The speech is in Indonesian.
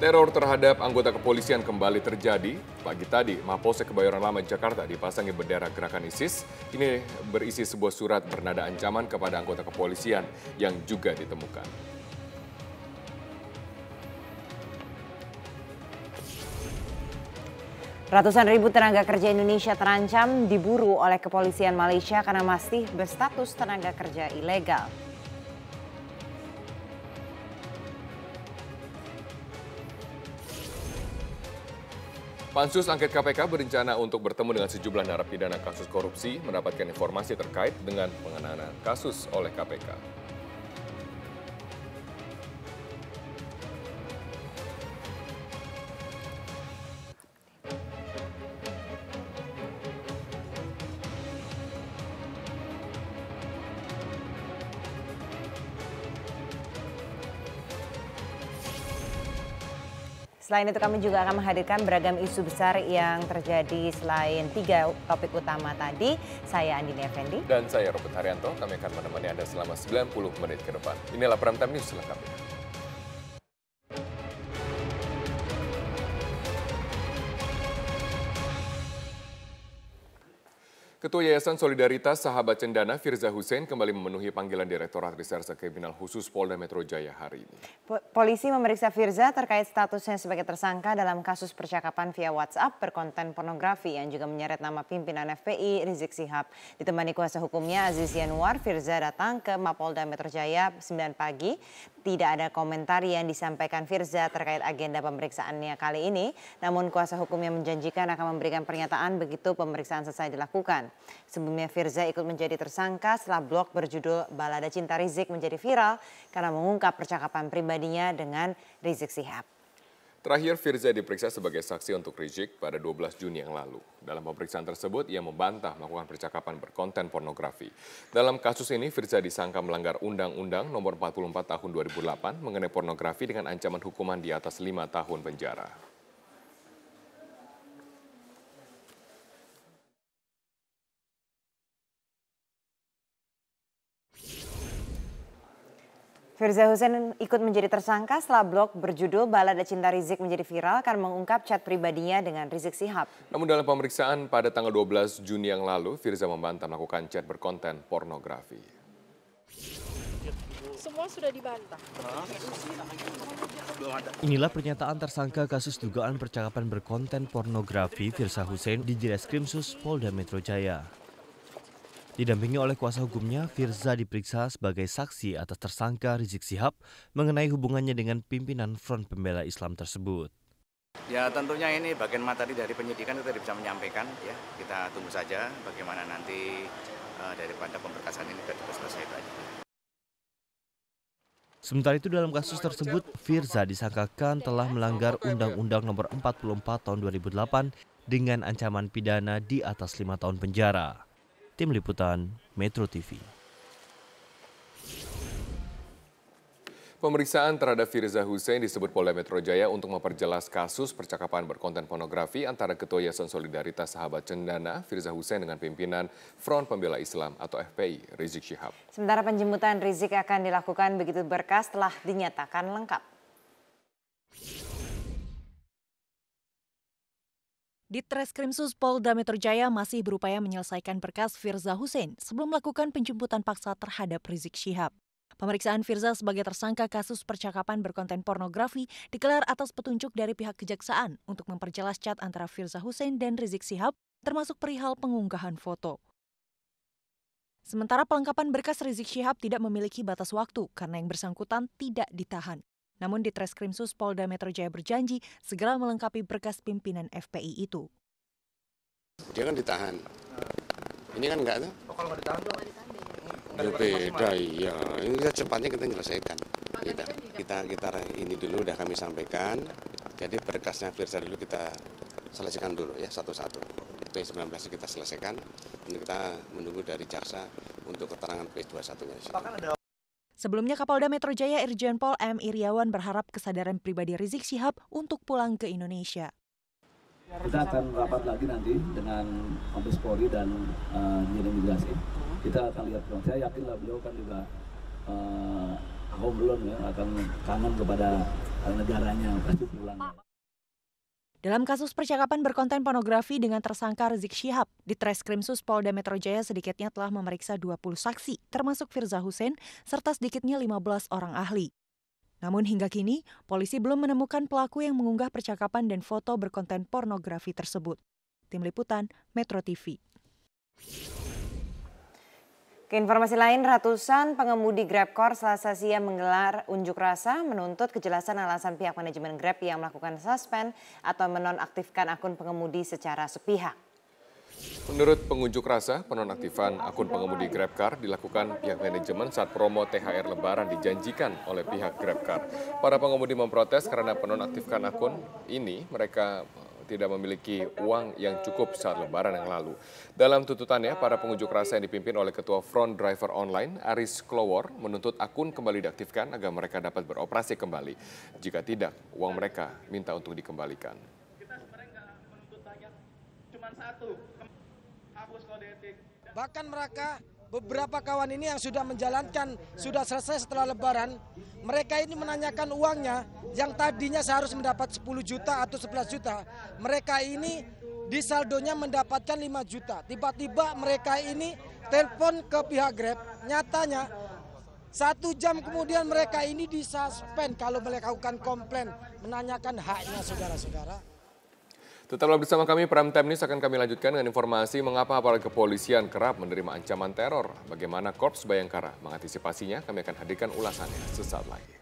Teror terhadap anggota kepolisian kembali terjadi. Pagi tadi, Mapolsek Kebayoran Lama, Jakarta dipasangi bendera gerakan ISIS. Ini berisi sebuah surat bernada ancaman kepada anggota kepolisian yang juga ditemukan. Ratusan ribu tenaga kerja Indonesia terancam diburu oleh kepolisian Malaysia karena masih berstatus tenaga kerja ilegal. Pansus Angket KPK berencana untuk bertemu dengan sejumlah narapidana kasus korupsi, mendapatkan informasi terkait dengan penanganan kasus oleh KPK. Selain itu kami juga akan menghadirkan beragam isu besar yang terjadi selain 3 topik utama tadi. Saya Andini Effendi. Dan saya Robert Haryanto, kami akan menemani Anda selama 90 menit ke depan. Inilah Prime Time News selengkapnya. Ketua Yayasan Solidaritas Sahabat Cendana Firza Hussein kembali memenuhi panggilan Direktorat Reserse Kriminal Khusus Polda Metro Jaya hari ini. Polisi memeriksa Firza terkait statusnya sebagai tersangka dalam kasus percakapan via WhatsApp berkonten pornografi yang juga menyeret nama pimpinan FPI Rizik Syihab. Ditemani kuasa hukumnya Aziz Yanuar, Firza datang ke Mapolda Metro Jaya 9 pagi. Tidak ada komentar yang disampaikan Firza terkait agenda pemeriksaannya kali ini. Namun kuasa hukumnya menjanjikan akan memberikan pernyataan begitu pemeriksaan selesai dilakukan. Sebelumnya Firza ikut menjadi tersangka setelah blog berjudul Balada Cinta Rizik menjadi viral karena mengungkap percakapan pribadinya dengan Rizik Syihab. Terakhir, Firza diperiksa sebagai saksi untuk Rizik pada 12 Juni yang lalu. Dalam pemeriksaan tersebut, ia membantah melakukan percakapan berkonten pornografi. Dalam kasus ini, Firza disangka melanggar Undang-Undang Nomor 44 Tahun 2008 mengenai pornografi dengan ancaman hukuman di atas 5 tahun penjara. Firza Hussein ikut menjadi tersangka setelah blog berjudul Balada Cinta Rizik menjadi viral karena mengungkap chat pribadinya dengan Rizik Syihab. Namun dalam pemeriksaan pada tanggal 12 Juni yang lalu, Firza membantah melakukan chat berkonten pornografi. Semua sudah dibantah. Inilah pernyataan tersangka kasus dugaan percakapan berkonten pornografi Firza Hussein di Direskrimsus Polda Metro Jaya. Didampingi oleh kuasa hukumnya, Firza diperiksa sebagai saksi atas tersangka Rizik Syihab mengenai hubungannya dengan pimpinan Front Pembela Islam tersebut. Ya tentunya ini bagian materi dari penyidikan itu tidak bisa menyampaikan, ya kita tunggu saja bagaimana nanti daripada pemberkasan ini selesai itu aja. Sementara itu dalam kasus tersebut, Firza disangkakan telah melanggar Undang-Undang Nomor 44 Tahun 2008 dengan ancaman pidana di atas 5 tahun penjara. Tim Liputan Metro TV. Pemeriksaan terhadap Firza Hussein disebut Polda Metro Jaya untuk memperjelas kasus percakapan berkonten pornografi antara Ketua Yayasan Solidaritas Sahabat Cendana Firza Hussein dengan pimpinan Front Pembela Islam atau FPI Rizik Syihab. Sementara penjemputan Rizik akan dilakukan begitu berkas telah dinyatakan lengkap. Ditreskrimsus Polda Metro Jaya masih berupaya menyelesaikan berkas Firza Hussein sebelum melakukan penjemputan paksa terhadap Rizik Syihab. Pemeriksaan Firza sebagai tersangka kasus percakapan berkonten pornografi digelar atas petunjuk dari pihak kejaksaan untuk memperjelas chat antara Firza Hussein dan Rizik Syihab, termasuk perihal pengunggahan foto. Sementara pelengkapan berkas Rizik Syihab tidak memiliki batas waktu karena yang bersangkutan tidak ditahan. Namun Ditreskrimsus Polda Metro Jaya berjanji segera melengkapi berkas pimpinan FPI itu. Dia kan ditahan. Ini kan enggak tuh. Oh, kalau nggak ditahan tuh? Beda, iya. Ini kita cepatnya kita menyelesaikan. Kita ini dulu udah kami sampaikan. Jadi berkasnya Firza dulu kita selesaikan dulu ya satu-satu. P19 kita selesaikan. Dan kita menunggu dari jaksa untuk keterangan P21-nya. Sebelumnya Kapolda Metro Jaya Irjen Pol M. Iriawan berharap kesadaran pribadi Rizik Syihab untuk pulang ke Indonesia. Kita akan rapat lagi nanti dengan Mabes Polri dan imigrasi. Kita akan lihat, saya yakin lah beliau kan juga home run ya, akan kangen kepada negaranya pasti pulang. Dalam kasus percakapan berkonten pornografi dengan tersangka Rizik Syihab, di Treskrimsus Polda Metro Jaya sedikitnya telah memeriksa 20 saksi, termasuk Firza Hussein, serta sedikitnya 15 orang ahli. Namun hingga kini, polisi belum menemukan pelaku yang mengunggah percakapan dan foto berkonten pornografi tersebut. Tim Liputan, Metro TV. Keinformasi lain, ratusan pengemudi GrabCar Selasa siang menggelar unjuk rasa menuntut kejelasan alasan pihak manajemen Grab yang melakukan suspend atau menonaktifkan akun pengemudi secara sepihak. Menurut pengunjuk rasa, penonaktifan akun pengemudi GrabCar dilakukan pihak manajemen saat promo THR Lebaran dijanjikan oleh pihak GrabCar. Para pengemudi memprotes karena penonaktifkan akun ini mereka tidak memiliki uang yang cukup saat Lebaran yang lalu. Dalam tuntutannya, para pengunjuk rasa yang dipimpin oleh Ketua Front Driver Online, Aris Klowor, menuntut akun kembali diaktifkan agar mereka dapat beroperasi kembali. Jika tidak, uang mereka minta untuk dikembalikan. Kita sebenarnya nggak menuntut banyak, cuma satu, hapus kode etik. Bahkan mereka, beberapa kawan ini yang sudah menjalankan, sudah selesai setelah Lebaran, mereka ini menanyakan uangnya yang tadinya seharusnya mendapat 10 juta atau 11 juta. Mereka ini di saldonya mendapatkan 5 juta. Tiba-tiba mereka ini telepon ke pihak Grab, nyatanya 1 jam kemudian mereka ini disuspend kalau melakukan komplain, menanyakan haknya saudara-saudara. Tetaplah bersama kami, Prime Time News akan kami lanjutkan dengan informasi mengapa aparat kepolisian kerap menerima ancaman teror. Bagaimana Korps Bayangkara mengantisipasinya, kami akan hadirkan ulasannya sesaat lagi.